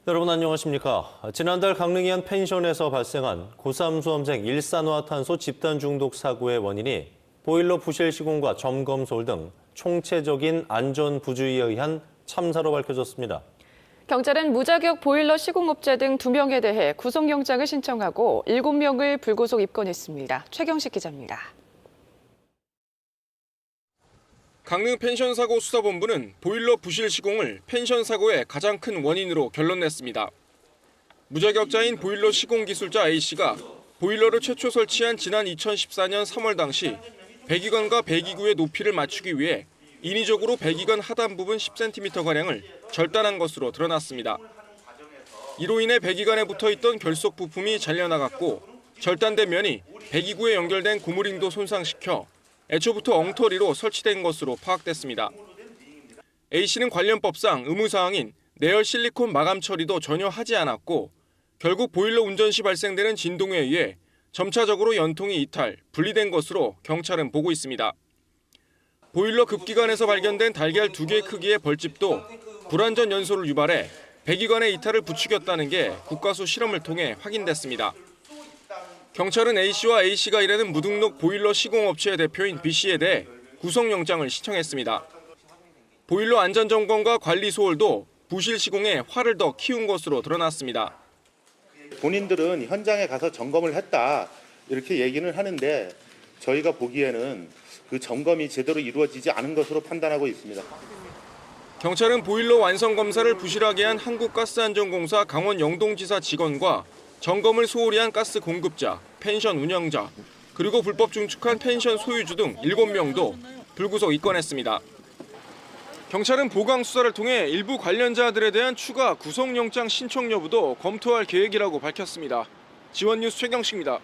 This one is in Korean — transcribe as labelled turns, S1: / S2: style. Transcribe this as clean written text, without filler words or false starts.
S1: 여러분 안녕하십니까? 지난달 강릉의 한 펜션에서 발생한 고3 수험생 일산화탄소 집단 중독 사고의 원인이 보일러 부실 시공과 점검 소홀 등 총체적인 안전 부주의에 의한 참사로 밝혀졌습니다.
S2: 경찰은 무자격 보일러 시공업체 등 2명에 대해 구속영장을 신청하고 7명을 불구속 입건했습니다. 최경식 기자입니다.
S3: 강릉 펜션 사고 수사본부는 보일러 부실 시공을 펜션 사고의 가장 큰 원인으로 결론냈습니다. 무자격자인 보일러 시공 기술자 A씨가 보일러를 최초 설치한 지난 2014년 3월 당시 배기관과 배기구의 높이를 맞추기 위해 인위적으로 배기관 하단 부분 10cm가량을 절단한 것으로 드러났습니다. 이로 인해 배기관에 붙어있던 결속 부품이 잘려나갔고 절단된 면이 배기구에 연결된 고무링도 손상시켜 애초부터 엉터리로 설치된 것으로 파악됐습니다. A씨는 관련법상 의무사항인 내열 실리콘 마감 처리도 전혀 하지 않았고 결국 보일러 운전 시 발생되는 진동에 의해 점차적으로 연통이 이탈, 분리된 것으로 경찰은 보고 있습니다. 보일러 급기관에서 발견된 달걀 2개 크기의 벌집도 불완전 연소를 유발해 배기관의 이탈을 부추겼다는 게 국가수 실험을 통해 확인됐습니다. 경찰은 A씨와 A씨가 일하는 무등록 보일러 시공업체의 대표인 B씨에 대해 구속영장을 신청했습니다. 보일러 안전점검과 관리 소홀도 부실 시공에 화를 더 키운 것으로 드러났습니다.
S4: 본인들은 현장에 가서 점검을 했다 이렇게 얘기는 하는데 저희가 보기에는 그 점검이 제대로 이루어지지 않은 것으로 판단하고 있습니다.
S3: 경찰은 보일러 완성 검사를 부실하게 한 한국가스안전공사 강원 영동지사 직원과 점검을 소홀히 한 가스 공급자, 펜션 운영자, 그리고 불법 증축한 펜션 소유주 등 7명도 불구속 입건했습니다. 경찰은 보강 수사를 통해 일부 관련자들에 대한 추가 구속영장 신청 여부도 검토할 계획이라고 밝혔습니다. 지원뉴스 최경식입니다.